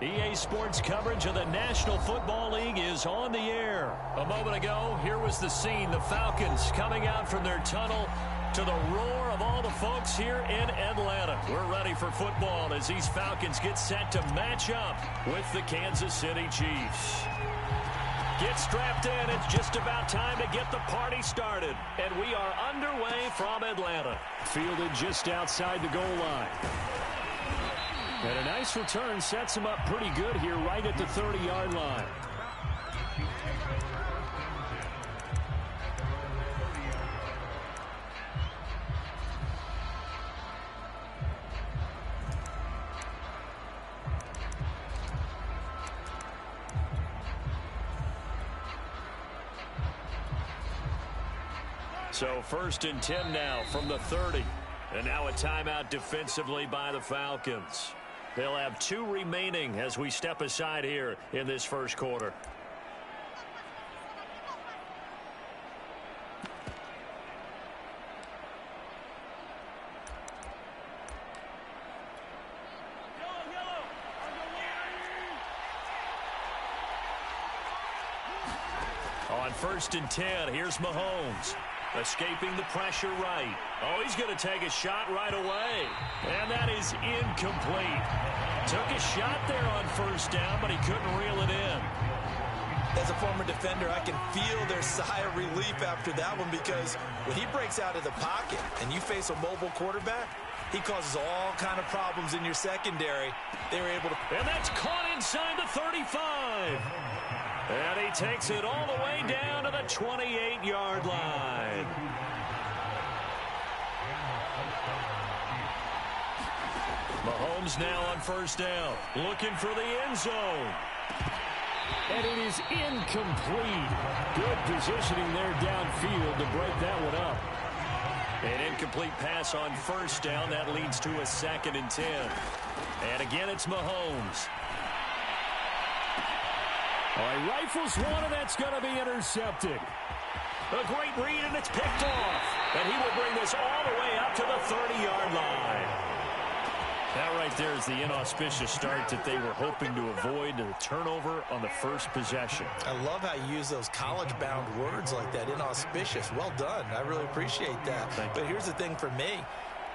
EA Sports coverage of the National Football League is on the air. A moment ago, here was the scene. The Falcons coming out from their tunnel to the roar of all the folks here in Atlanta. We're ready for football as these Falcons get set to match up with the Kansas City Chiefs. Get strapped in. It's just about time to get the party started. And we are underway from Atlanta. Fielded just outside the goal line. And a nice return sets him up pretty good here right at the 30-yard line. So 1st and 10 now from the 30. And now a timeout defensively by the Falcons. They'll have 2 remaining as we step aside here in this first quarter. On 1st and 10, here's Mahomes. Escaping the pressure right. Oh, he's going to take a shot right away. And that is incomplete. Took a shot there on 1st down, but he couldn't reel it in. As a former defender, I can feel their sigh of relief after that one, because when he breaks out of the pocket and you face a mobile quarterback, he causes all kind of problems in your secondary. They were able to... And that's caught inside the 35. And he takes it all the way down to the 28-yard line. Mahomes now on 1st down, looking for the end zone. And it is incomplete. Good positioning there downfield to break that one up. An incomplete pass on 1st down. That leads to a 2nd and 10. And again, it's Mahomes. He rifles one, and that's going to be intercepted. A great read, and it's picked off. And he will bring this all the way up to the 30-yard line. That right there is the inauspicious start that they were hoping to avoid, the turnover on the first possession. I love how you use those college-bound words like that, inauspicious. Well done. I really appreciate that. But here's the thing for me.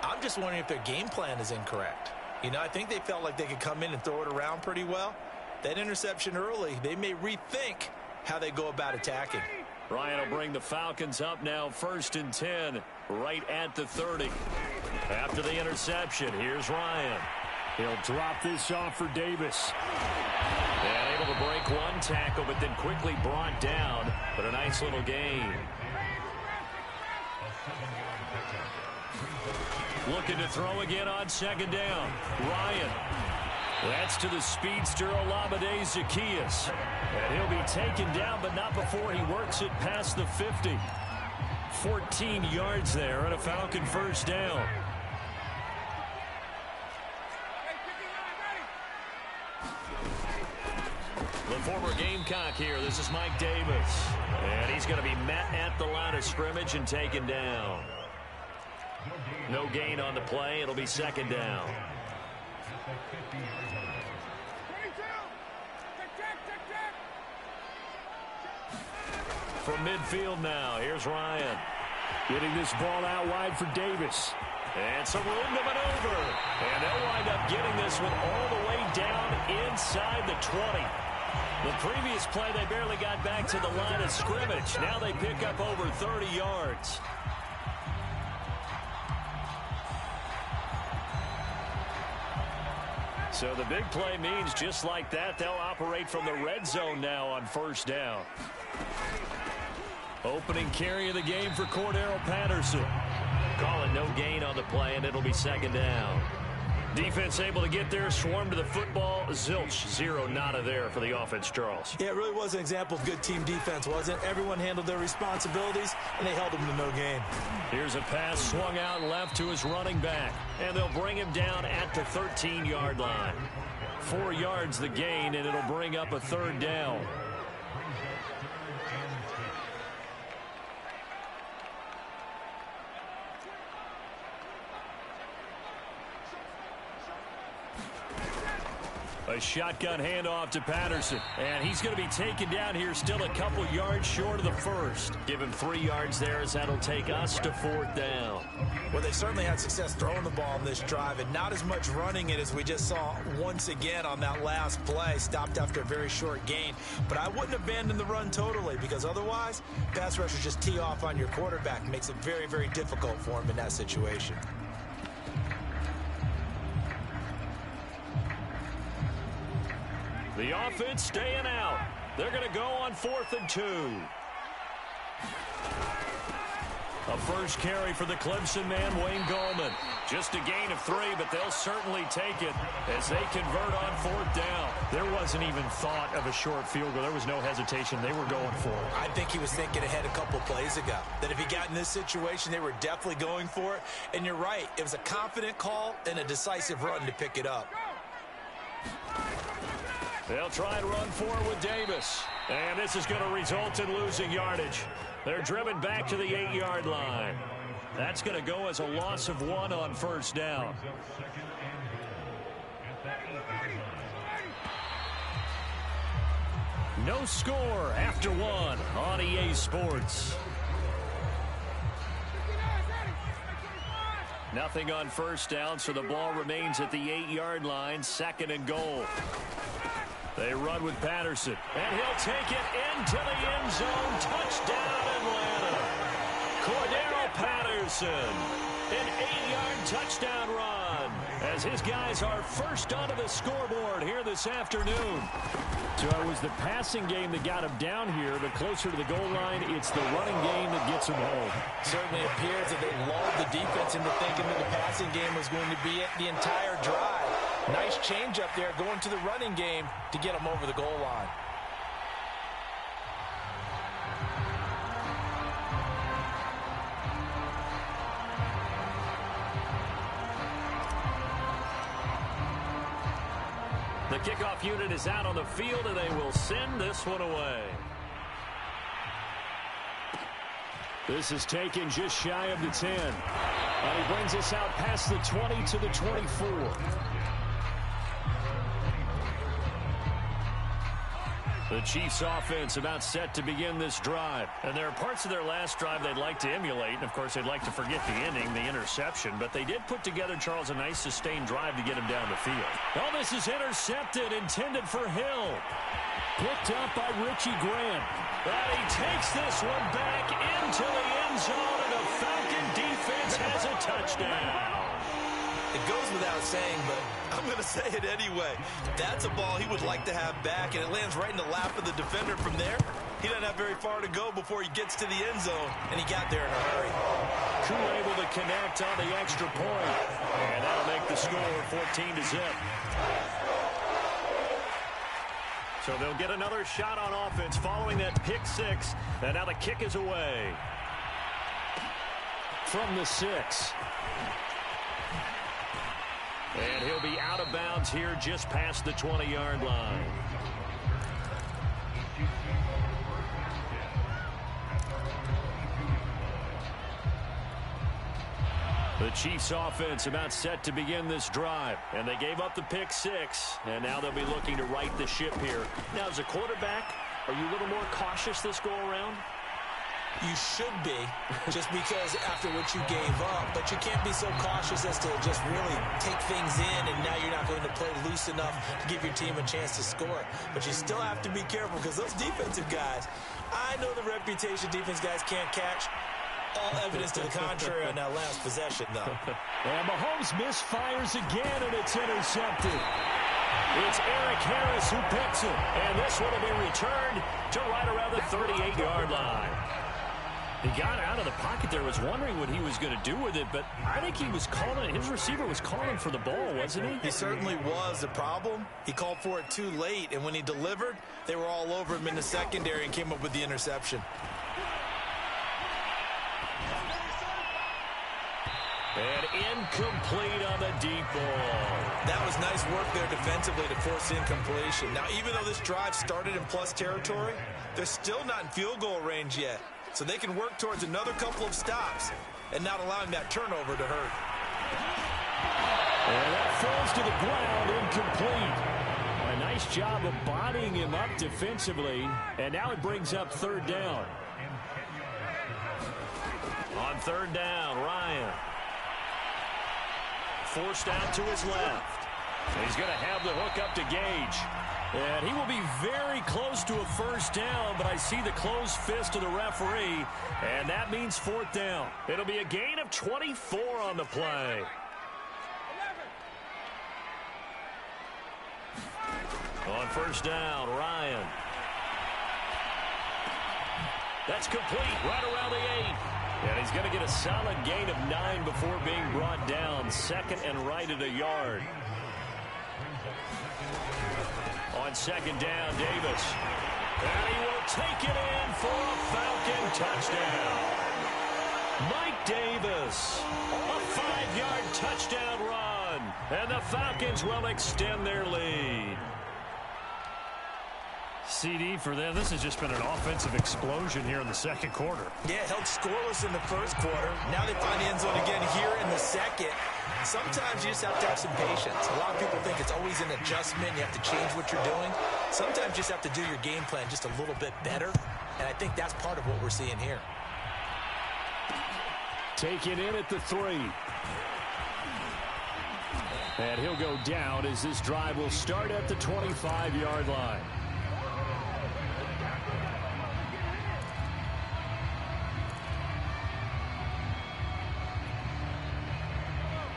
I'm just wondering if their game plan is incorrect. You know, I think they felt like they could come in and throw it around pretty well. That interception early, they may rethink how they go about attacking. Ryan will bring the Falcons up now, 1st and 10, right at the 30. After the interception, here's Ryan. He'll drop this off for Davis. And able to break one tackle, but then quickly brought down. But a nice little gain. Looking to throw again on 2nd down. Ryan. That's to the speedster, Olamide Zaccheaus. And he'll be taken down, but not before he works it past the 50. 14 yards there and a Falcon 1st down. The former Gamecock here. This is Mike Davis. And he's going to be met at the line of scrimmage and taken down. No gain on the play. It'll be 2nd down. From midfield now, here's Ryan. Getting this ball out wide for Davis. And some room to maneuver. And they'll wind up getting this one all the way down inside the 20. The previous play, they barely got back to the line of scrimmage. Now they pick up over 30 yards. So the big play means just like that, they'll operate from the red zone now on 1st down. Opening carry of the game for Cordero Patterson. Call it no gain on the play, and it'll be 2nd down. Defense able to get there, swarm to the football. Zilch, 0 nada there for the offense, Charles. Yeah, it really was an example of good team defense, wasn't it? Everyone handled their responsibilities, and they held them to no gain. Here's a pass swung out left to his running back, and they'll bring him down at the 13-yard line. 4 yards the gain, and it'll bring up a 3rd down. A shotgun handoff to Patterson. And he's going to be taken down here still a couple yards short of the first. Give him 3 yards there as that'll take us to 4th down. Well, they certainly had success throwing the ball on this drive and not as much running it as we just saw once again on that last play. Stopped after a very short gain. But I wouldn't abandon the run totally because otherwise, pass rushers just tee off on your quarterback. It makes it very, very difficult for him in that situation. The offense staying out. They're going to go on 4th and 2. A first carry for the Clemson man, Wayne Gallman. Just a gain of 3, but they'll certainly take it as they convert on 4th down. There wasn't even thought of a short field goal. There was no hesitation. They were going for it. I think he was thinking ahead a couple plays ago, that if he got in this situation, they were definitely going for it. And you're right. It was a confident call and a decisive run to pick it up. They'll try and run for it with Davis. And this is going to result in losing yardage. They're driven back to the 8-yard line. That's going to go as a loss of 1 on 1st down. No score after 1 on EA Sports. Nothing on 1st down, so the ball remains at the 8-yard line, 2nd and goal. They run with Patterson, and he'll take it into the end zone. Touchdown, Atlanta. Cordero Patterson, an 8-yard touchdown run, as his guys are first onto the scoreboard here this afternoon. So it was the passing game that got him down here, but closer to the goal line, it's the running game that gets him home. Certainly appears that they lulled the defense into thinking that the passing game was going to be it the entire drive. Nice change up there going to the running game to get him over the goal line. The kickoff unit is out on the field, and they will send this one away. This is taken just shy of the 10. And he brings us out past the 20 to the 24. The Chiefs offense about set to begin this drive. And there are parts of their last drive they'd like to emulate. And, of course, they'd like to forget the ending, the interception. But they did put together, Charles, a nice sustained drive to get him down the field. Oh, this is intercepted, intended for Hill. Picked up by Richie Grant. But he takes this one back into the end zone, and the Falcon defense has a touchdown. It goes without saying, but I'm going to say it anyway. That's a ball he would like to have back, and it lands right in the lap of the defender from there. He doesn't have very far to go before he gets to the end zone, and he got there in a hurry. Crew able to connect on the extra point, and that'll make the score 14-0. So they'll get another shot on offense following that pick 6, and now the kick is away. From the 6. And he'll be out of bounds here just past the 20-yard line. The Chiefs offense about set to begin this drive. And they gave up the pick 6. And now they'll be looking to right the ship here. Now, as a quarterback, are you a little more cautious this go-around? You should be, just because after what you gave up. But you can't be so cautious as to just really take things in, and now you're not going to play loose enough to give your team a chance to score. But you still have to be careful, because those defensive guys, I know the reputation defense guys can't catch. All evidence to the contrary on that last possession, though. And Mahomes misfires again, and it's intercepted. It's Eric Harris who picks it. And this one will be returned to right around the 38-yard line. He got out of the pocket there, was wondering what he was going to do with it, but I think he was calling, his receiver was calling for the ball, wasn't he? He certainly was. The problem, he called for it too late, and when he delivered, they were all over him in the secondary and came up with the interception. And incomplete on the deep ball. That was nice work there defensively to force incompletion. Now, even though this drive started in plus territory, they're still not in field goal range yet. So they can work towards another couple of stops and not allowing that turnover to hurt. And that falls to the ground, incomplete. Nice job of bodying him up defensively, and now it brings up third down. On third down, Ryan. Forced out to his left. He's going to have the hook up to Gage. And he will be very close to a first down, but I see the closed fist of the referee, and that means fourth down. It'll be a gain of 24 on the play. On first down, Ryan. That's complete right around the 8. And he's going to get a solid gain of 9 before being brought down. Second and right at a yard. On second down, Davis. And he will take it in for a Falcon touchdown. Mike Davis, a 5-yard touchdown run. And the Falcons will extend their lead. CD for them. This has just been an offensive explosion here in the second quarter. Yeah, held scoreless in the first quarter. Now they find the end zone again here in the second. Sometimes you just have to have some patience. A lot of people think it's always an adjustment. You have to change what you're doing. Sometimes you just have to do your game plan just a little bit better. And I think that's part of what we're seeing here. Taken in at the 3. And he'll go down as this drive will start at the 25-yard line.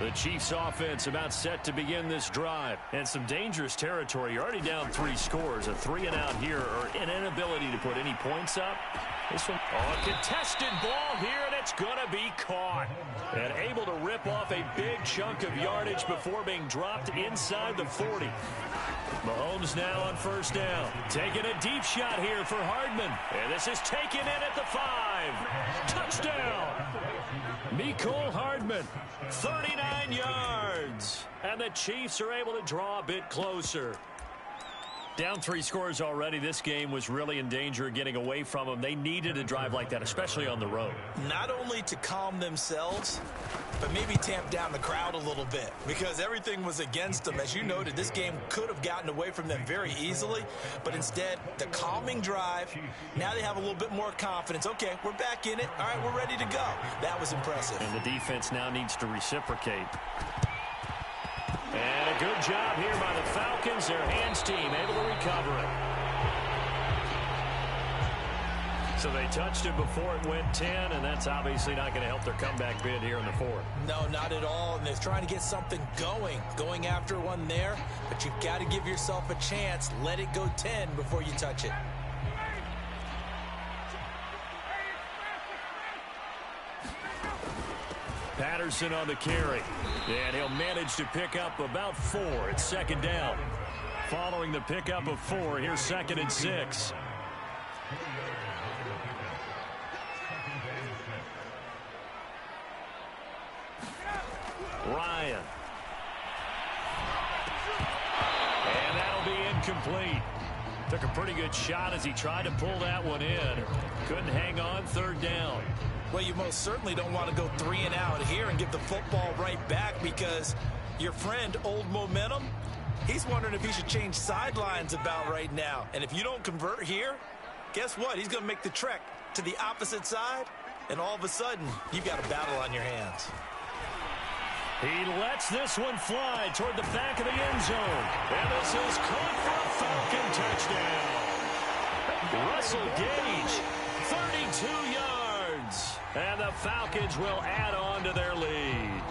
The Chiefs offense about set to begin this drive. And some dangerous territory. You're already down 3 scores. A 3-and-out here, or an inability to put any points up. This one, a contested ball here, and it's going to be caught. And able to rip off a big chunk of yardage before being dropped inside the 40. Mahomes now on first down. Taking a deep shot here for Hardman. And this is taken in at the 5. Touchdown! Mecole Hardman, 39 yards. And the Chiefs are able to draw a bit closer. Down 3 scores already. This game was really in danger of getting away from them. They needed a drive like that, especially on the road. Not only to calm themselves, but maybe tamp down the crowd a little bit, because everything was against them. As you noted, this game could have gotten away from them very easily, but instead, the calming drive, now they have a little bit more confidence. Okay, we're back in it. All right, we're ready to go. That was impressive. And the defense now needs to reciprocate. And a good job here by the Falcons. Their hands team able to recover it. So they touched it before it went 10, and that's obviously not going to help their comeback bid here in the 4th. No, not at all. And they're trying to get something going after one there. But you've got to give yourself a chance. Let it go 10 before you touch it. Patterson on the carry. And he'll manage to pick up about 4. It's second down. Following the pickup of 4, here's 2nd and 6. Ryan. And that'll be incomplete. Took a pretty good shot as he tried to pull that one in. Couldn't hang on, third down. Well, you most certainly don't want to go 3-and-out here and give the football right back, because your friend, Old Momentum, he's wondering if he should change sidelines about right now. And if you don't convert here, guess what? He's going to make the trek to the opposite side, and all of a sudden, you've got a battle on your hands. He lets this one fly toward the back of the end zone. And this is caught for a Falcon touchdown. Russell Gage, 32 yards. And the Falcons will add on to their lead.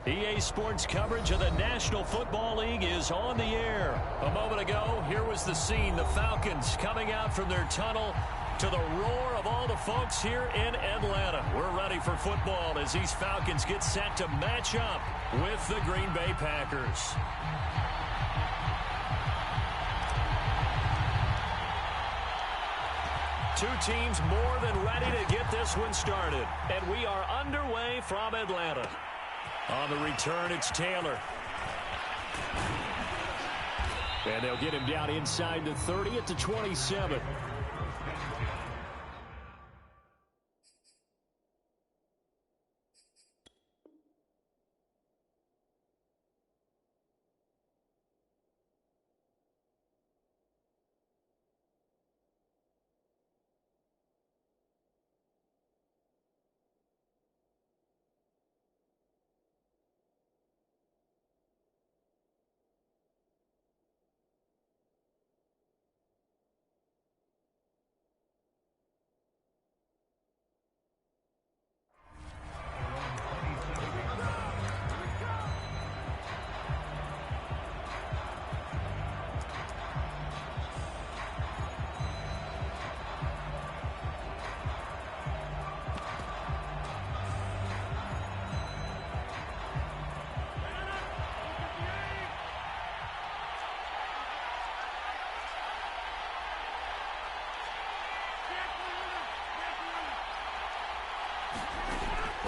EA Sports coverage of the National Football League is on the air. A moment ago, here was the scene. The Falcons coming out from their tunnel to the roar of all the folks here in Atlanta. We're ready for football as these Falcons get set to match up with the Green Bay Packers. Two teams more than ready to get this one started. And we are underway from Atlanta. On the return, it's Taylor. And they'll get him down inside the 30 at the 27.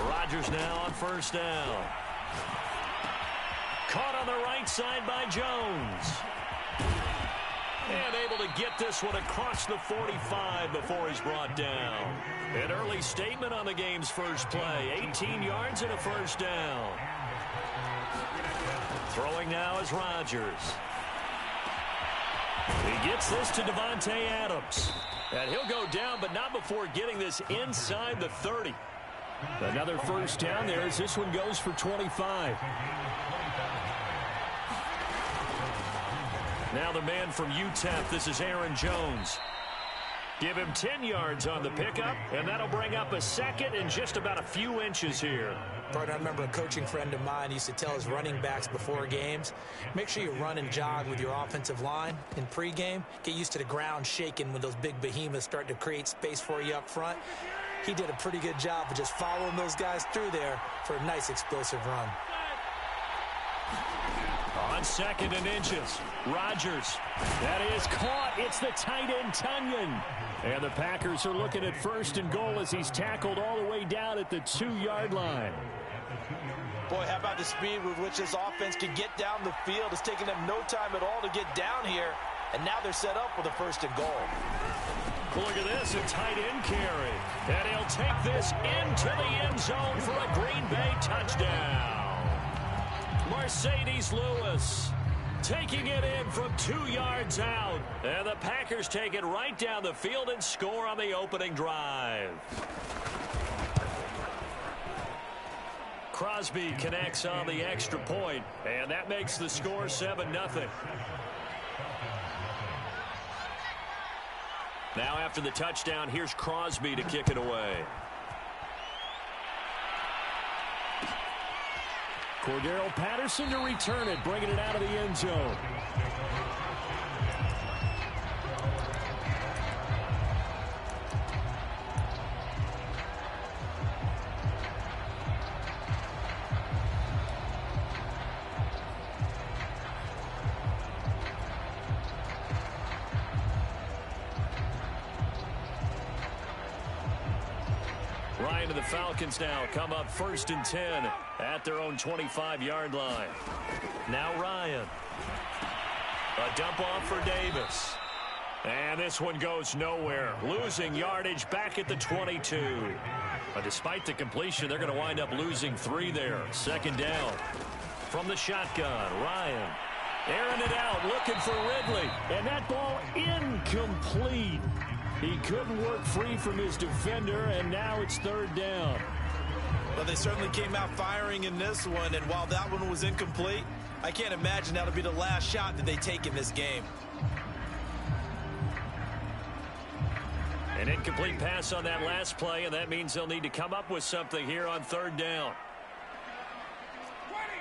Rodgers now on first down. Caught on the right side by Jones. And able to get this one across the 45 before he's brought down. An early statement on the game's first play. 18 yards and a first down. Throwing now is Rodgers. He gets this to Devontae Adams. And he'll go down, but not before getting this inside the 30. Another first down there as this one goes for 25. Now the man from UTEP, this is Aaron Jones. Give him 10 yards on the pickup, and that'll bring up a second and just about a few inches here. Partner, I remember a coaching friend of mine used to tell his running backs before games, make sure you run and jog with your offensive line in pregame. Get used to the ground shaking when those big behemoths start to create space for you up front. He did a pretty good job of just following those guys through there for a nice explosive run. On second and inches, Rodgers. That is caught. It's the tight end, Tunyon. And the Packers are looking at first and goal as he's tackled all the way down at the 2-yard line. Boy, how about the speed with which this offense can get down the field? It's taking them no time at all to get down here. And now they're set up with a first and goal. Look at this, a tight end carry. And he'll take this into the end zone for a Green Bay touchdown. Mercedes Lewis taking it in from 2 yards out. And the Packers take it right down the field and score on the opening drive. Crosby connects on the extra point, and that makes the score 7-0. Now after the touchdown, here's Crosby to kick it away. Cordero Patterson to return it, bringing it out of the end zone. Ryan of the Falcons now come up 1st and 10 at their own 25-yard line. Now Ryan. A dump off for Davis. And this one goes nowhere. Losing yardage back at the 22. But despite the completion, they're going to wind up losing 3 there. 2nd down. From the shotgun, Ryan. Airing it out, looking for Ridley. And that ball incomplete. He couldn't work free from his defender, and now it's 3rd down. Well, they certainly came out firing in this one, and while that one was incomplete, I can't imagine that'll be the last shot that they take in this game. An incomplete pass on that last play, and that means they'll need to come up with something here on 3rd down. 20.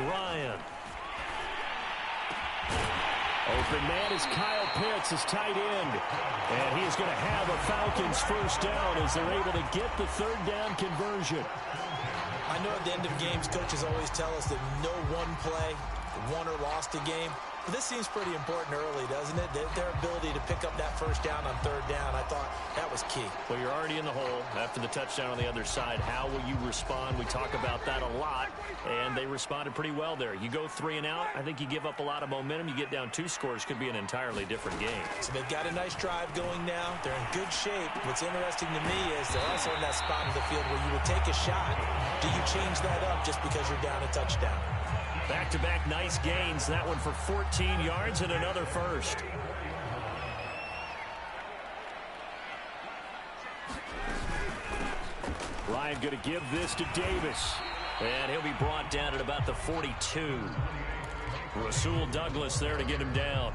Ryan. Open man is Kyle Pitts, his tight end. And he is going to have a Falcons first down as they're able to get the third down conversion. I know at the end of games, coaches always tell us that no one play won or lost a game. But this seems pretty important early, doesn't it? Their ability to pick up that first down on third down, I thought that was key. Well, you're already in the hole after the touchdown on the other side. How will you respond? We talk about that a lot, and they responded pretty well there. You go 3 and out, I think you give up a lot of momentum. You get down 2 scores, could be an entirely different game. So they've got a nice drive going now. They're in good shape. What's interesting to me is they're also in that spot of the field where you would take a shot. Do you change that up just because you're down a touchdown? Back-to-back nice gains. That one for 14 yards and another first. Ryan going to give this to Davis. And he'll be brought down at about the 42. Rasul Douglas there to get him down.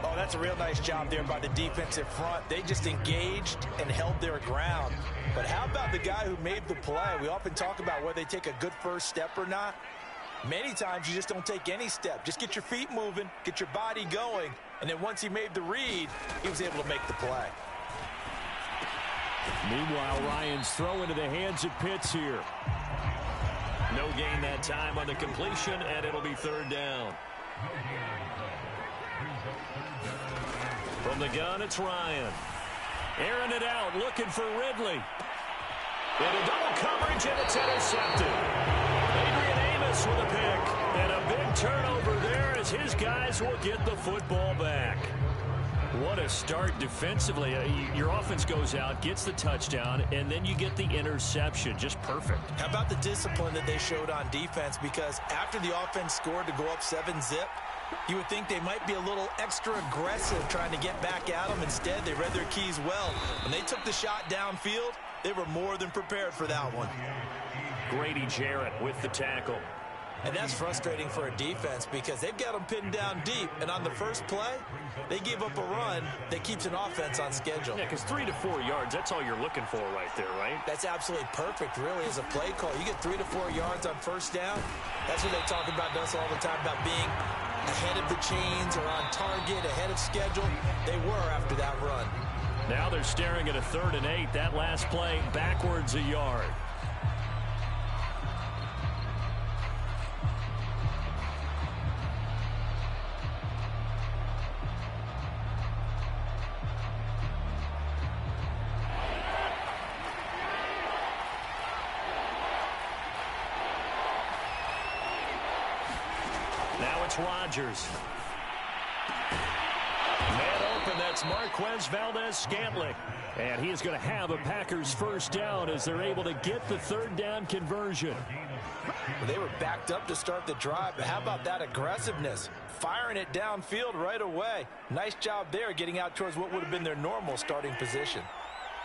Oh, that's a real nice job there by the defensive front. They just engaged and held their ground. But how about the guy who made the play? We often talk about whether they take a good first step or not. Many times you just don't take any step. Just get your feet moving, get your body going, and then once he made the read, he was able to make the play. Meanwhile, Ryan's throw into the hands of Pitts here. No gain that time on the completion, and it'll be third down. From the gun, it's Ryan. Airing it out, looking for Ridley. Into double coverage, and it's intercepted. Adrian Amos with a pick. And a big turnover there as his guys will get the football back. What a start defensively. Your offense goes out, gets the touchdown, and then you get the interception. Just perfect. How about the discipline that they showed on defense? Because after the offense scored to go up 7-zip, you would think they might be a little extra aggressive trying to get back at them. Instead, they read their keys well. When they took the shot downfield, they were more than prepared for that one. Grady Jarrett with the tackle. And that's frustrating for a defense because they've got them pinned down deep. And on the first play, they give up a run that keeps an offense on schedule. Yeah, because 3 to 4 yards, that's all you're looking for right there, right? That's absolutely perfect, really, as a play call. You get 3 to 4 yards on first down. That's what they talk about us all the time, about being ahead of the chains or on target, ahead of schedule. They were after that run. Now they're staring at a 3rd and 8. That last play backwards a yard. Now it's Rodgers. Man open, that's Marquez Valdez-Scantling. And he is going to have a Packers first down as they're able to get the third down conversion. Well, they were backed up to start the drive, but how about that aggressiveness? Firing it downfield right away. Nice job there getting out towards what would have been their normal starting position.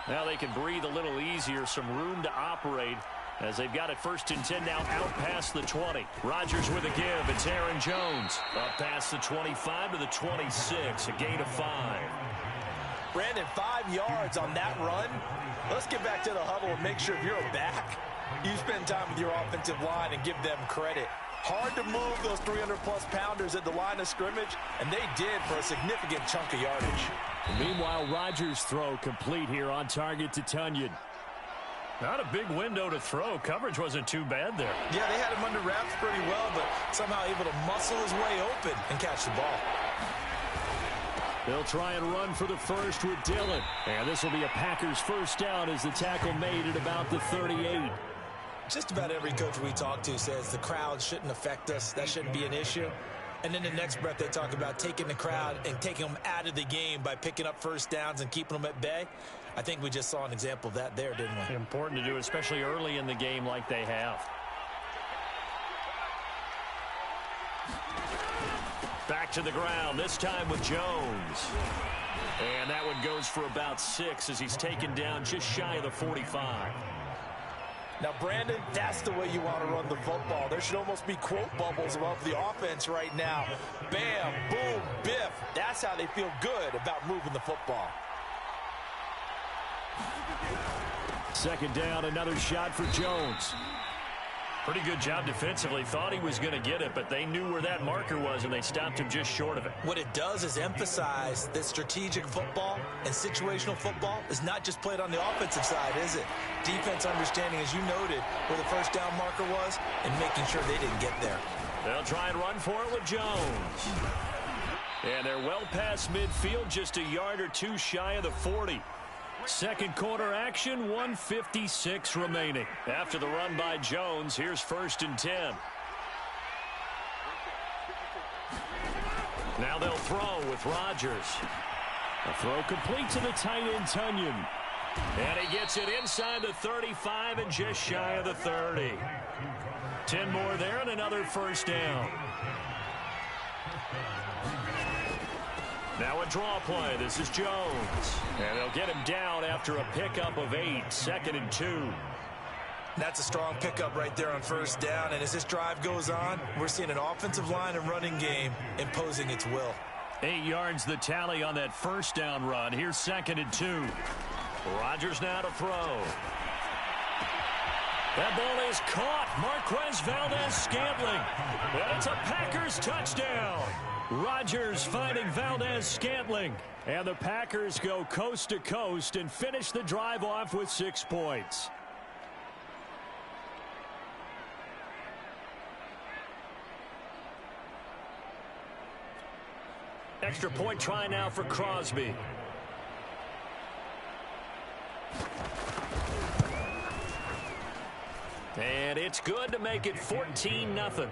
Now they can breathe a little easier, some room to operate as they've got it 1st and 10 now out past the 20. Rodgers with a give. It's Aaron Jones. Up past the 25 to the 26. A gain of 5. Brandon, 5 yards on that run. Let's get back to the huddle and make sure if you're a back, you spend time with your offensive line and give them credit. Hard to move those 300-plus pounders at the line of scrimmage, and they did for a significant chunk of yardage. Meanwhile, Rodgers' throw complete here on target to Tunyon. Not a big window to throw. Coverage wasn't too bad there. Yeah, they had him under wraps pretty well, but somehow able to muscle his way open and catch the ball. They'll try and run for the first with Dillon. And this will be a Packers first down as the tackle made at about the 38. Just about every coach we talk to says the crowd shouldn't affect us. That shouldn't be an issue. And then the next breath they talk about taking the crowd and taking them out of the game by picking up first downs and keeping them at bay. I think we just saw an example of that there, didn't we? Important to do, especially early in the game like they have. Back to the ground, this time with Jones. And that one goes for about 6 as he's taken down just shy of the 45. Now, Brandon, that's the way you want to run the football. There should almost be quote bubbles above the offense right now. Bam, boom, biff. That's how they feel good about moving the football. 2nd down, another shot for Jones. Pretty good job defensively. Thought he was going to get it, but they knew where that marker was, and they stopped him just short of it. What it does is emphasize that strategic football and situational football is not just played on the offensive side, is it? Defense understanding, as you noted, where the first down marker was and making sure they didn't get there. They'll try and run for it with Jones. And they're well past midfield, just a yard or two shy of the 40. Second quarter action, 1:56 remaining. After the run by Jones, here's 1st and 10. Now they'll throw with Rodgers. A throw complete to the tight end, Tunyon. And he gets it inside the 35 and just shy of the 30. 10 more there and another first down. Now a draw play. This is Jones. And they'll get him down after a pickup of 8. 2nd and 2. That's a strong pickup right there on first down. And as this drive goes on, we're seeing an offensive line and running game imposing its will. 8 yards the tally on that first down run. Here's 2nd and 2. Rodgers now to throw. That ball is caught. Marquez Valdez-Scantling. And it's a Packers touchdown. Rodgers finding Valdez-Scantling. And the Packers go coast to coast and finish the drive off with 6 points. Extra point try now for Crosby. And it's good to make it 14-0.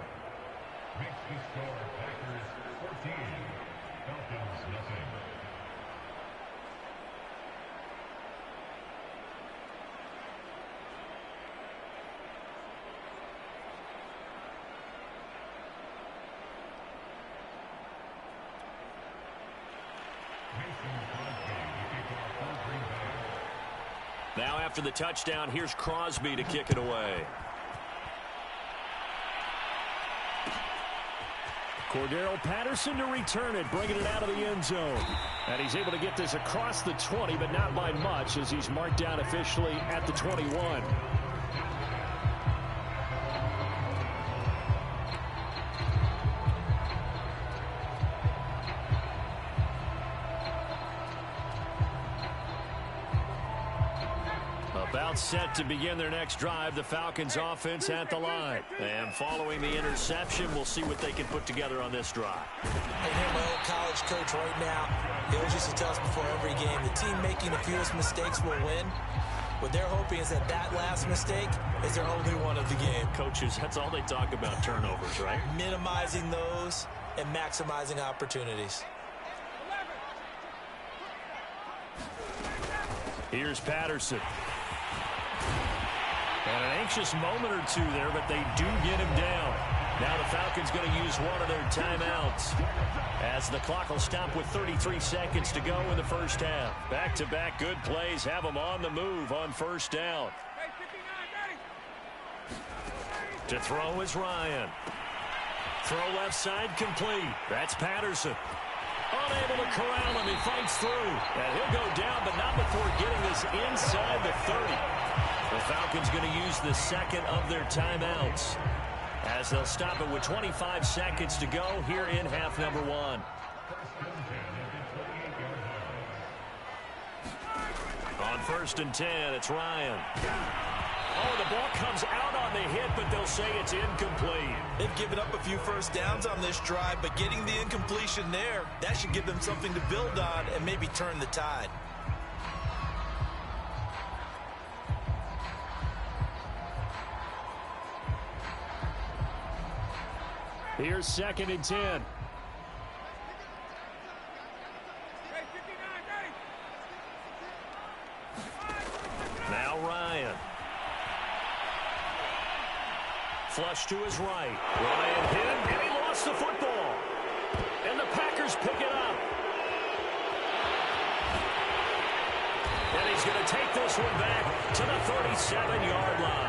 Now after the touchdown, here's Crosby to kick it away. Cordero Patterson to return it, bringing it out of the end zone. And he's able to get this across the 20, but not by much, as he's marked down officially at the 21. About set to begin their next drive, the Falcons offense at the line. And following the interception, we'll see what they can put together on this drive. I hear my old college coach right now. He always used to tell us before every game, the team making the fewest mistakes will win. What they're hoping is that that last mistake is their only one of the game. Coaches, that's all they talk about, turnovers, right? Minimizing those and maximizing opportunities. Here's Patterson. And an anxious moment or two there, but they do get him down. Now the Falcons going to use one of their timeouts, as the clock will stop with 33 seconds to go in the first half. Back-to-back good plays have them on the move on first down. To throw is Ryan. Throw left side complete. That's Patterson. Unable to corral him. He fights through. And he'll go down, but not before getting this inside the 30. The Falcons going to use the second of their timeouts, as they'll stop it with 25 seconds to go here in half number 1. On 1st and 10, it's Ryan. Oh, the ball comes out on the hit, but they'll say it's incomplete. They've given up a few first downs on this drive, but getting the incompletion there, that should give them something to build on and maybe turn the tide. Here's 2nd and 10. Now Ryan. Flush to his right. Ryan hit him, and he lost the football. And the Packers pick it up. And he's going to take this one back to the 37-yard line.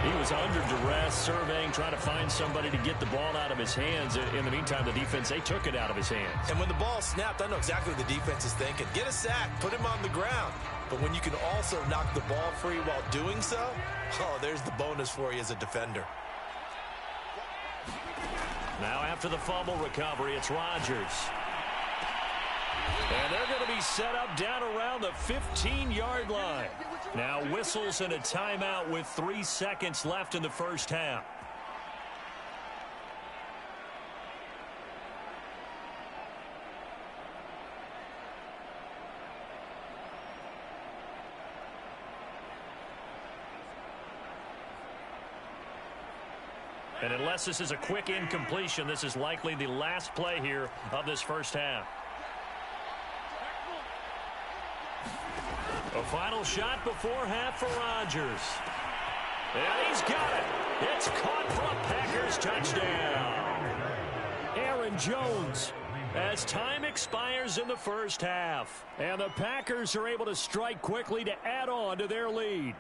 He was under duress, surveying, trying to find somebody to get the ball out of his hands. In the meantime, the defense, they took it out of his hands. And when the ball snapped, I know exactly what the defense is thinking. Get a sack, put him on the ground. But when you can also knock the ball free while doing so, oh, there's the bonus for you as a defender. Now after the fumble recovery, it's Rodgers. And they're going to be set up down around the 15-yard line. Now whistles and a timeout with 3 seconds left in the first half. And unless this is a quick incompletion, this is likely the last play here of this first half. A final shot before half for Rodgers. And he's got it. It's caught for a Packers touchdown. Aaron Jones as time expires in the first half. And the Packers are able to strike quickly to add on to their lead.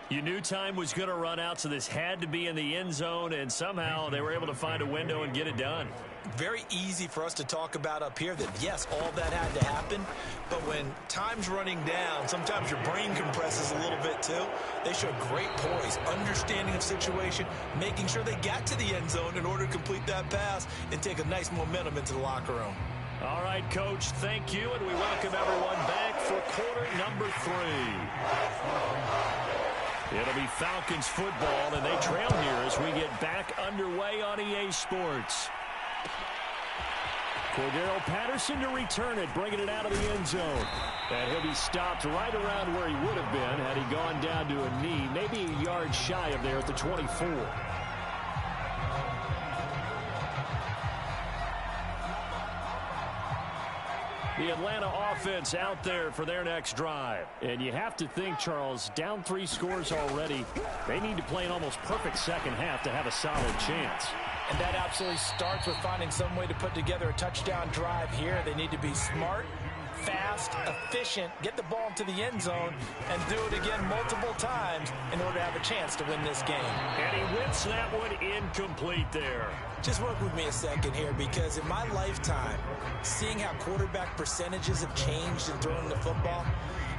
You knew time was going to run out, so this had to be in the end zone, and somehow they were able to find a window and get it done. Very easy for us to talk about up here that, yes, all that had to happen, but when time's running down, sometimes your brain compresses a little bit too. They showed great poise, understanding of situation, making sure they got to the end zone in order to complete that pass and take a nice momentum into the locker room. All right, Coach, thank you, and we welcome everyone back for quarter number 3. It'll be Falcons football, and they trail here as we get back underway on EA Sports. Cordero Patterson to return it, bringing it out of the end zone. And he'll be stopped right around where he would have been had he gone down to a knee, maybe a yard shy of there at the 24. The Atlanta offense out there for their next drive. And you have to think, Charles, down 3 scores already. They need to play an almost perfect second half to have a solid chance. And that absolutely starts with finding some way to put together a touchdown drive here. They need to be smart, fast, efficient, get the ball into the end zone, and do it again multiple times in order to have a chance to win this game. And he wins that one incomplete there. Just work with me a second here, because in my lifetime, seeing how quarterback percentages have changed in throwing the football,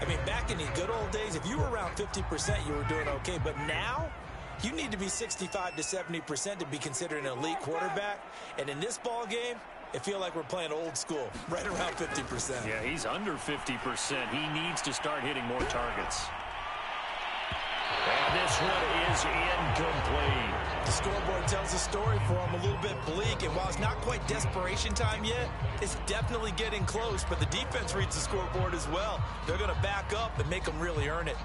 I mean, back in the good old days, if you were around 50%, you were doing okay. But now, you need to be 65 to 70% to be considered an elite quarterback. And in this ball game, it feels like we're playing old school, right around 50%. Yeah, he's under 50%. He needs to start hitting more targets. And this one is incomplete. The scoreboard tells a story for him, a little bit bleak, and while it's not quite desperation time yet, it's definitely getting close, but the defense reads the scoreboard as well. They're going to back up and make them really earn it.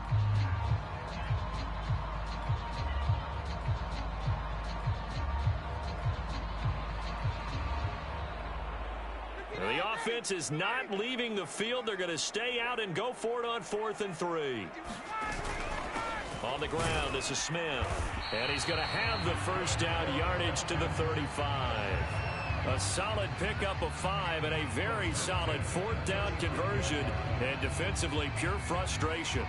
The offense is not leaving the field. They're going to stay out and go for it on 4th and 3. On the ground, this is Smith. And he's going to have the first down, yardage to the 35. A solid pickup of 5 and a very solid 4th down conversion. And defensively, pure frustration.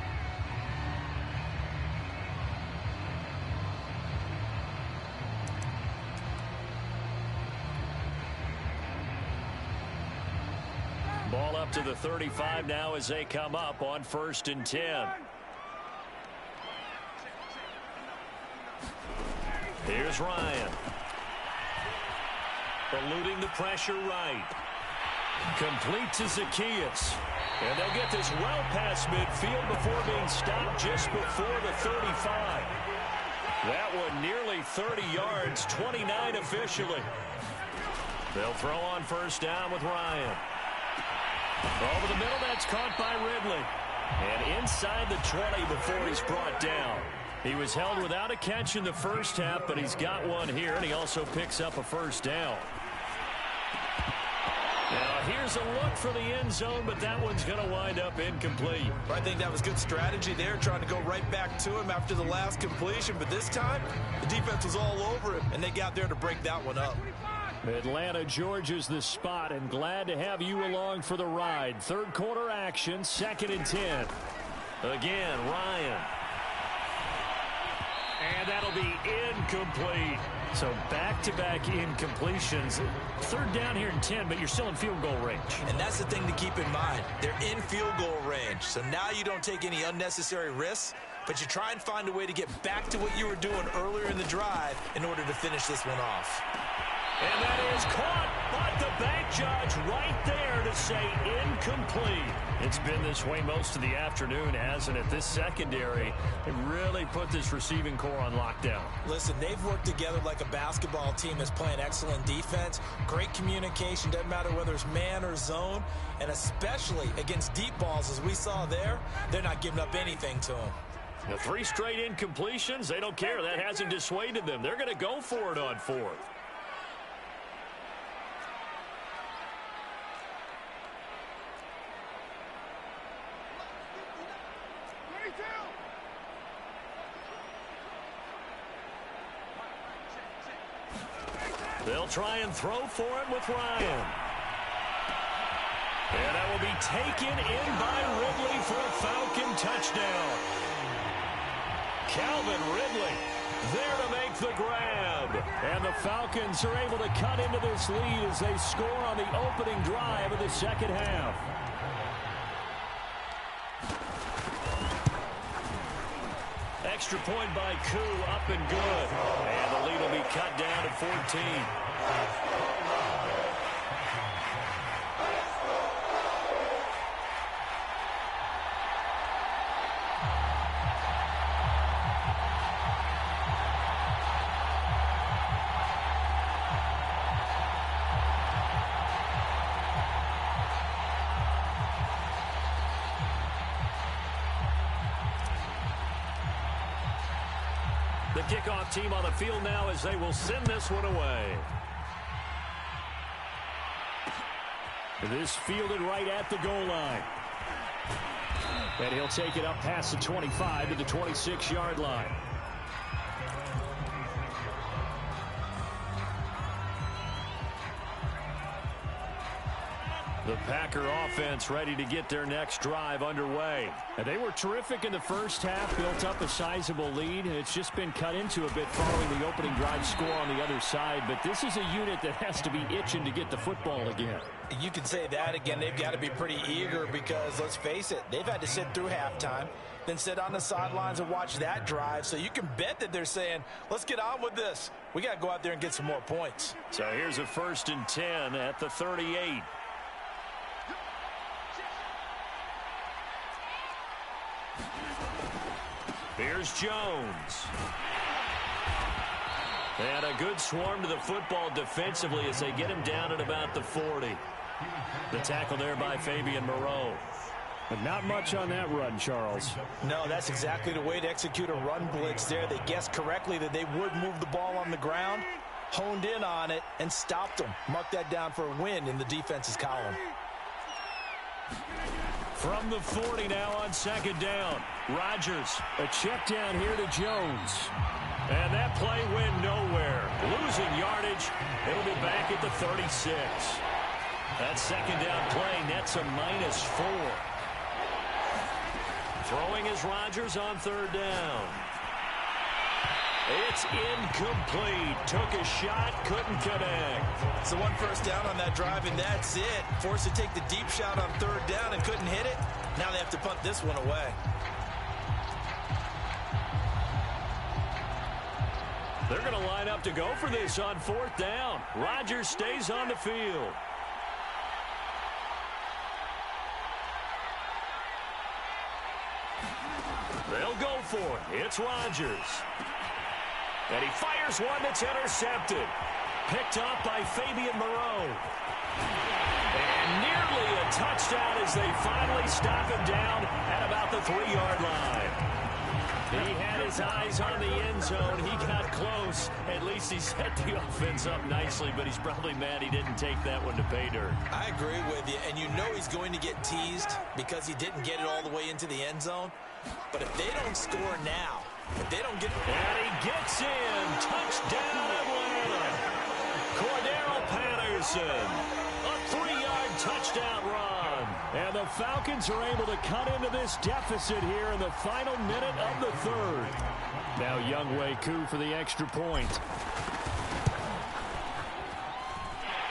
Ball up to the 35 now as they come up on 1st and 10. Here's Ryan. Eluding the pressure right. Complete to Zacchaeus. And they'll get this well past midfield before being stopped just before the 35. That one nearly 30 yards, 29 officially. They'll throw on 1st down with Ryan. Over the middle, that's caught by Ridley. And inside the 20 before he's brought down. He was held without a catch in the first half, but he's got one here, and he also picks up a 1st down. Now, here's a look for the end zone, but that one's going to wind up incomplete. I think that was good strategy there, trying to go right back to him after the last completion. But this time, the defense was all over him, and they got there to break that one up. Atlanta, Georgia's the spot, and glad to have you along for the ride. 3rd quarter action, 2nd and 10. Again, Ryan. And that'll be incomplete. So back-to-back incompletions. Third down here and 10, but you're still in field goal range. And that's the thing to keep in mind. They're in field goal range. So now you don't take any unnecessary risks, but you try and find a way to get back to what you were doing earlier in the drive in order to finish this one off. And that is caught, but the bank judge right there to say incomplete. It's been this way most of the afternoon, hasn't it? This secondary really put this receiving core on lockdown. Listen, they've worked together like a basketball team that's playing excellent defense. Great communication, doesn't matter whether it's man or zone. And especially against deep balls, as we saw there, they're not giving up anything to them. The 3 straight incompletions, they don't care. That hasn't dissuaded them. They're going to go for it on 4th. They'll try and throw for it with Ryan. And that will be taken in by Ridley for a Falcon touchdown. Calvin Ridley there to make the grab. And the Falcons are able to cut into this lead as they score on the opening drive of the second half. Extra point by Koo, up and good. And the lead will be cut down to 14. The kickoff team on the field now as they will send this one away. This fielded right at the goal line. And he'll take it up past the 25 to the 26-yard line. The Packer offense ready to get their next drive underway. And they were terrific in the first half, built up a sizable lead, and it's just been cut into a bit following the opening drive score on the other side. But this is a unit that has to be itching to get the football again. You can say that again. They've got to be pretty eager because, let's face it, they've had to sit through halftime, then sit on the sidelines and watch that drive. So you can bet that they're saying, let's get on with this. We got to go out there and get some more points. So here's a 1st and 10 at the 38. Here's Jones. And a good swarm to the football defensively as they get him down at about the 40. The tackle there by Fabian Moreau. But not much on that run, Charles. No, that's exactly the way to execute a run blitz there. They guessed correctly that they would move the ball on the ground, honed in on it, and stopped them. Mark that down for a win in the defense's column. From the 40 now on 2nd down. Rodgers, a check down here to Jones. And that play went nowhere. Losing yardage. It'll be back at the 36. That 2nd down play nets a -4. Throwing is Rodgers on 3rd down. It's incomplete. Took a shot, couldn't connect. So 1 first down on that drive, and that's it. Forced to take the deep shot on 3rd down and couldn't hit it. Now they have to punt this one away. They're going to line up to go for this on 4th down. Rodgers stays on the field. They'll go for it. It's Rodgers. And he fires one that's intercepted. Picked up by Fabian Moreau. And nearly a touchdown as they finally stop him down at about the 3-yard line. He had his eyes on the end zone. He got close. At least he set the offense up nicely, but he's probably mad he didn't take that one to pay dirt. I agree with you, and you know he's going to get teased because he didn't get it all the way into the end zone. But if they don't score now, if they don't get... And he gets in. Touchdown, Atlanta. Cordero Patterson. A 3-yard 15-yard touchdown run. And the Falcons are able to cut into this deficit here in the final minute of the third. Now Younghoe Koo for the extra point.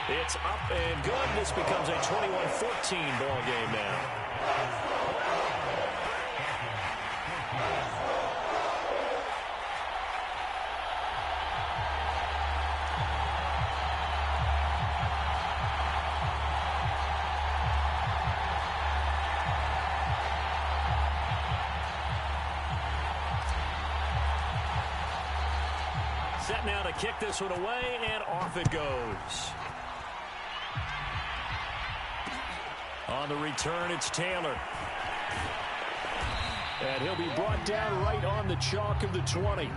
It's up and good. This becomes a 21-14 ball game now. Set now to kick this one away, and off it goes. On the return, it's Taylor. And he'll be brought down right on the chalk of the 20.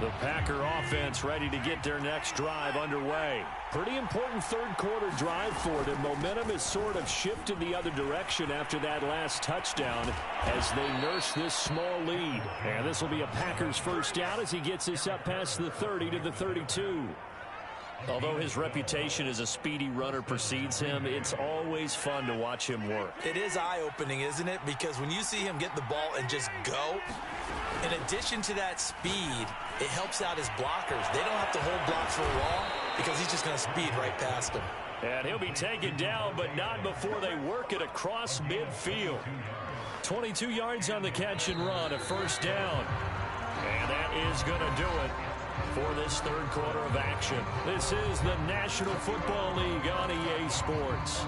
The Packer offense ready to get their next drive underway. Pretty important third quarter drive for them. Momentum has sort of shifted the other direction after that last touchdown as they nurse this small lead. And this will be a Packers first down as he gets this up past the 30 to the 32. Although his reputation as a speedy runner precedes him, it's always fun to watch him work. It is eye-opening, isn't it? Because when you see him get the ball and just go, in addition to that speed, it helps out his blockers. They don't have to hold blocks for long because he's just going to speed right past them. And he'll be taken down, but not before they work it across midfield. 22 yards on the catch and run, a first down. And that is going to do it for this third quarter of action. This is the National Football League on EA Sports.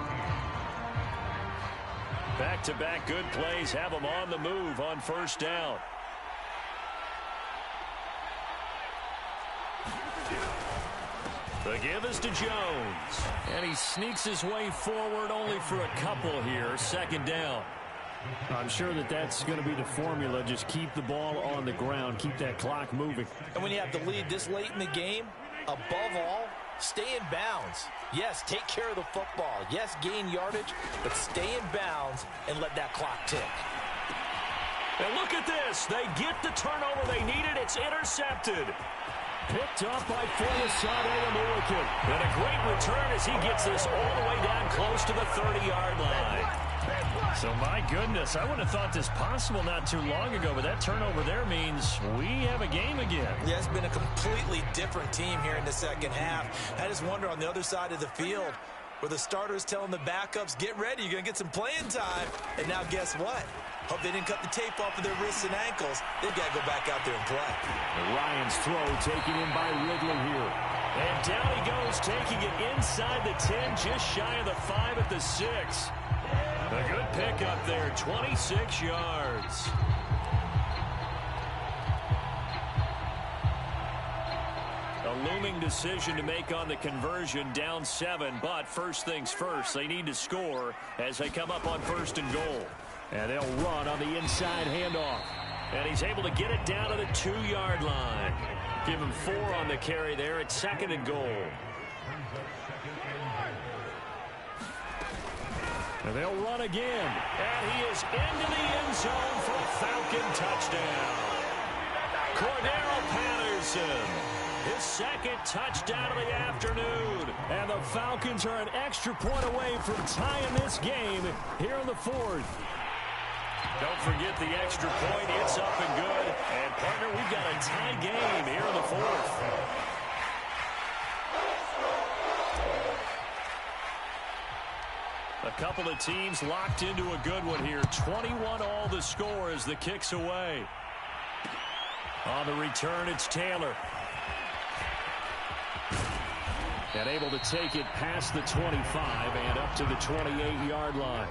Back-to-back good plays have them on the move on first down. The give is to Jones. And he sneaks his way forward only for a couple here. Second down. I'm sure that that's going to be the formula. Just keep the ball on the ground. Keep that clock moving. And when you have the lead this late in the game, above all, stay in bounds. Yes, take care of the football. Yes, gain yardage, but stay in bounds and let that clock tick. And look at this. They get the turnover they needed. It's intercepted. Picked off by Folasade Amulican. And a great return as he gets this all the way down close to the 30-yard line. So, my goodness, I wouldn't have thought this possible not too long ago, but that turnover there means we have a game again. Yeah, it's been a completely different team here in the second half. I just wonder on the other side of the field where the starters telling the backups, get ready, you're going to get some playing time. And now guess what? Hope they didn't cut the tape off of their wrists and ankles. They've got to go back out there and play. Ryan's throw taken in by Ridley here. And down he goes, taking it inside the 10, just shy of the 5 at the 6. A good pickup there, 26 yards. A looming decision to make on the conversion, down 7, but first things first, they need to score as they come up on first and goal. And they'll run on the inside handoff. And he's able to get it down to the 2-yard line. Give him 4 on the carry there at second and goal. And they'll run again. And he is into the end zone for a Falcon touchdown. Cordero Patterson, his second touchdown of the afternoon. And the Falcons are an extra point away from tying this game here in the fourth. Don't forget the extra point. It's up and good. And, partner, we've got a tie game here in the fourth. A couple of teams locked into a good one here. 21 all the score as the kick's away. On the return, it's Taylor. And able to take it past the 25 and up to the 28-yard line.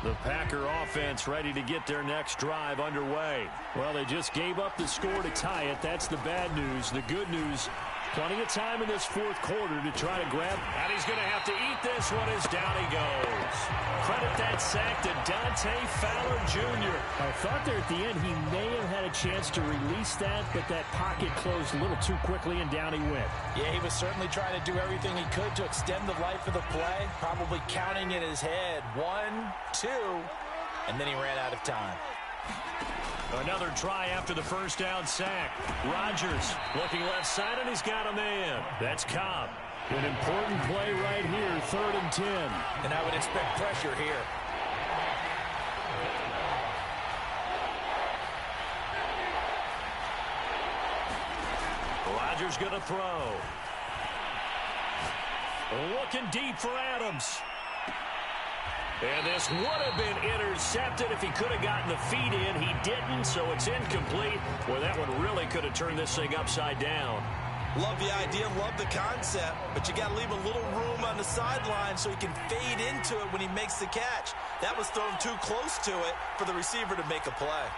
The Packer offense ready to get their next drive underway. Well, they just gave up the score to tie it. That's the bad news. The good news, Plenty of time in this fourth quarter to try to grab. And he's going to have to eat this one as down he goes. Credit that sack to Dante Fowler Jr. I thought there at the end he may have had a chance to release that, but that pocket closed a little too quickly, and down he went. Yeah, he was certainly trying to do everything he could to extend the life of the play, probably counting in his head 1, 2, and then he ran out of time. Another try after the first down sack. Rodgers looking left side, and he's got a man. That's Cobb. An important play right here, 3rd and 10. And I would expect pressure here. Rodgers going to throw. Looking deep for Adams. And this would have been intercepted if he could have gotten the feet in. He didn't, so it's incomplete. Well, that one really could have turned this thing upside down. Love the idea, love the concept, but you got to leave a little room on the sideline so he can fade into it when he makes the catch. That was thrown too close to it for the receiver to make a play.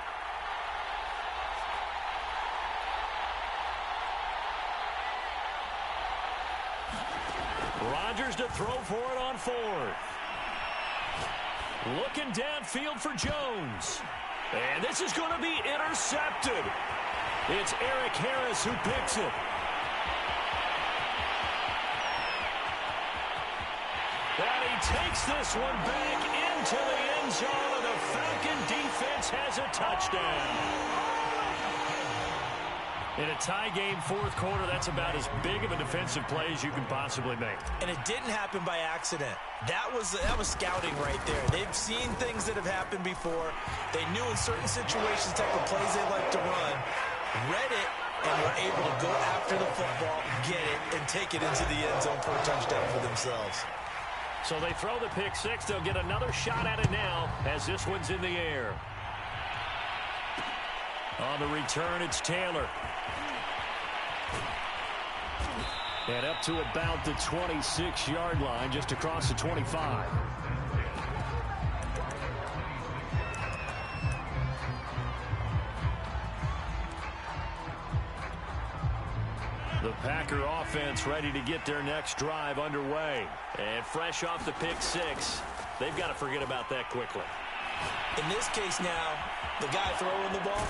Rodgers to throw for it on 4th. Looking downfield for Jones. And this is going to be intercepted. It's Eric Harris who picks it. And he takes this one back into the end zone, and the Falcon defense has a touchdown. In a tie game, fourth quarter, that's about as big of a defensive play as you can possibly make. And it didn't happen by accident. That was scouting right there. They've seen things that have happened before. They knew in certain situations type of plays they like to run, read it, and were able to go after the football, get it, and take it into the end zone for a touchdown for themselves. So they throw the pick six. They'll get another shot at it now as this one's in the air. On the return, it's Taylor. And up to about the 26-yard line, just across the 25. The Packer offense ready to get their next drive underway. And fresh off the pick six, they've got to forget about that quickly. In this case now, the guy throwing the ball,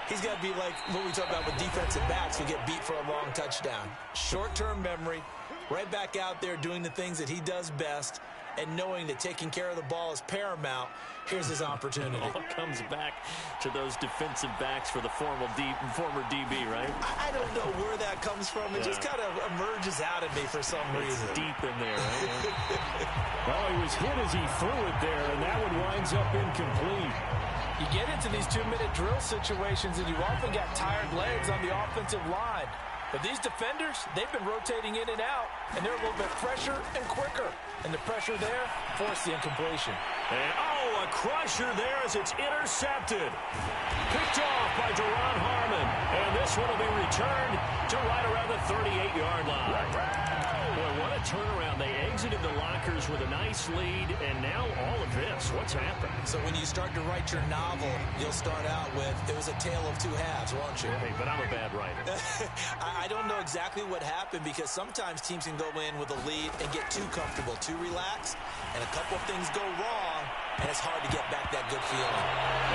he's got to be like what we talk about with defensive backs who get beat for a long touchdown. Short-term memory, right back out there doing the things that he does best, and knowing that taking care of the ball is paramount. Here's his opportunity. It all comes back to those defensive backs for the former DB, right? I don't know where that comes from. It just kind of emerges out at me for some reason. It's deep in there, right? Well, he was hit as he threw it there, and that one winds up incomplete. You get into these 2-minute drill situations, and you often got tired legs on the offensive line. But these defenders, they've been rotating in and out, and they're a little bit fresher and quicker. And the pressure there forced the incompletion. And, a crusher there as it's intercepted. Picked off by Duron Harmon. And this one will be returned to right around the 38-yard line. Boy, what a turnaround. They exited the lockers with a nice lead, and now all of this. What's happened? So when you start to write your novel, you'll start out with, it was a tale of two halves, won't you? Hey, but I'm a bad writer. I don't know exactly what happened, because sometimes teams can go in with a lead and get too comfortable, too relaxed, and a couple of things go wrong, and it's hard to get back that good feeling.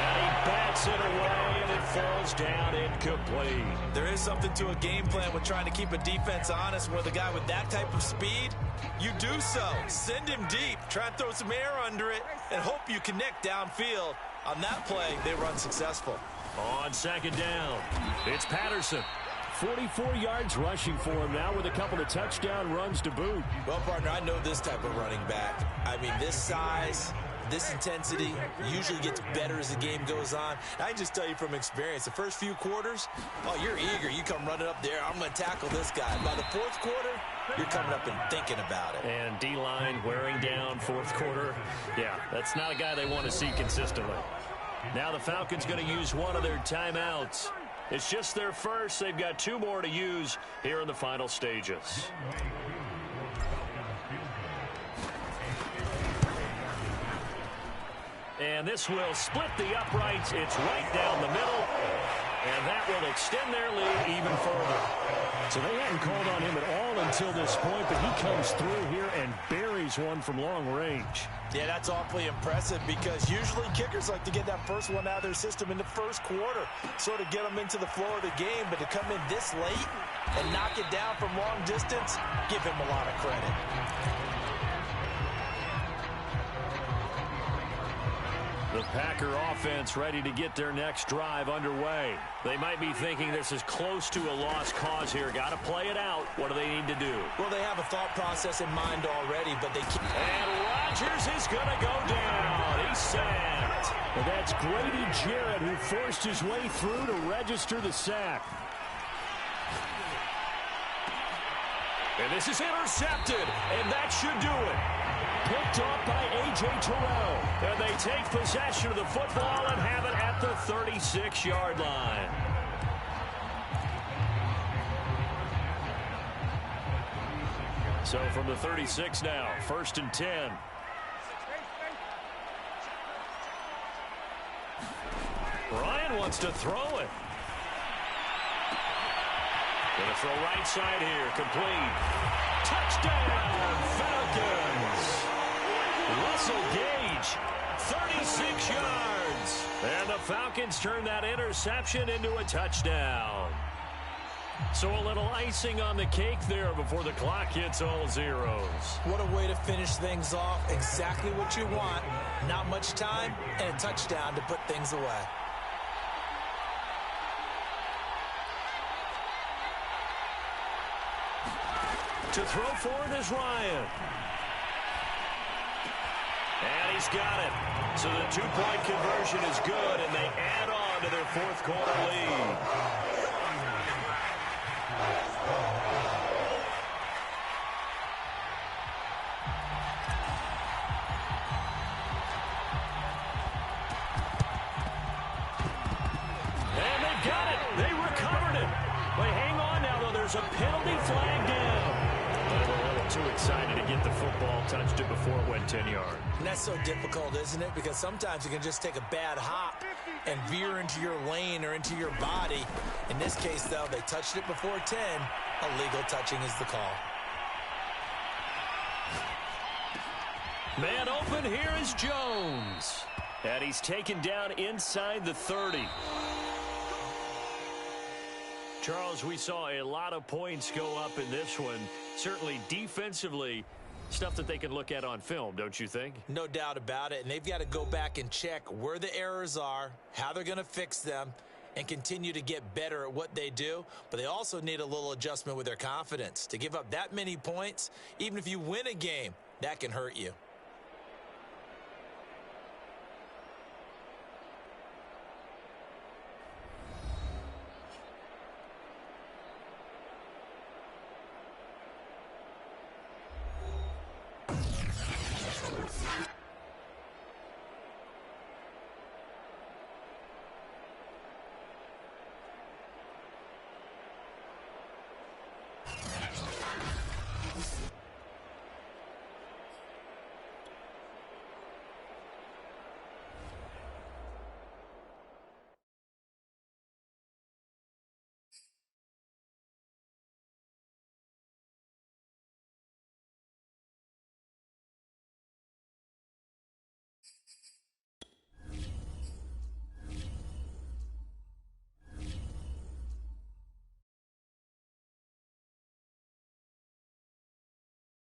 And he bats it away, and it falls down incomplete. There is something to a game plan with trying to keep a defense honest with a guy with that type of speed. You do so. Send him deep. Try and throw some air under it and hope you connect downfield. On that play, they run successful. On second down, it's Patterson. 44 yards rushing for him now with a couple of touchdown runs to boot. Well, partner, I know this type of running back. I mean, this size, this intensity usually gets better as the game goes on. I can just tell you from experience, the first few quarters, you're eager. You come running up there, I'm going to tackle this guy. By the fourth quarter, you're coming up and thinking about it. And D-line wearing down fourth quarter. Yeah, that's not a guy they want to see consistently. Now the Falcons going to use one of their timeouts. It's just their first. They've got 2 more to use here in the final stages. And this will split the uprights. It's right down the middle. And that will extend their lead even further. So they hadn't called on him at all until this point, but he comes through here and buries one from long range. Yeah, that's awfully impressive because usually kickers like to get that first one out of their system in the first quarter, sort of get them into the flow of the game, but to come in this late and knock it down from long distance, give him a lot of credit. The Packer offense ready to get their next drive underway. They might be thinking this is close to a lost cause here. Got to play it out. What do they need to do? Well, they have a thought process in mind already, but they can't. And Rodgers is going to go down. He's sacked. Well, that's Grady Jarrett who forced his way through to register the sack. And this is intercepted, and that should do it. Picked off by A.J. Terrell. And they take possession of the football and have it at the 36-yard line. So from the 36 now, 1st and 10. Ryan wants to throw it. Going to throw right side here, complete. Touchdown, Falcons. Russell Gage, 36 yards. And the Falcons turn that interception into a touchdown. So a little icing on the cake there before the clock hits all zeros. What a way to finish things off. Exactly what you want. Not much time and a touchdown to put things away. To throw for it is Ryan. And he's got it. So the two-point conversion is good, and they add on to their fourth quarter lead. And they've got it. They recovered it. But hang on now, though. There's a penalty flag down. Too excited to get the football, touched it before it went 10 yards. And that's so difficult, isn't it? Because sometimes you can just take a bad hop and veer into your lane or into your body. In this case, though, they touched it before 10. Illegal touching is the call. Man open, here is Jones. And he's taken down inside the 30. Charles, we saw a lot of points go up in this one. Certainly defensively, stuff that they can look at on film, don't you think? No doubt about it. And they've got to go back and check where the errors are, how they're going to fix them, and continue to get better at what they do. But they also need a little adjustment with their confidence. To give up that many points, even if you win a game, that can hurt you.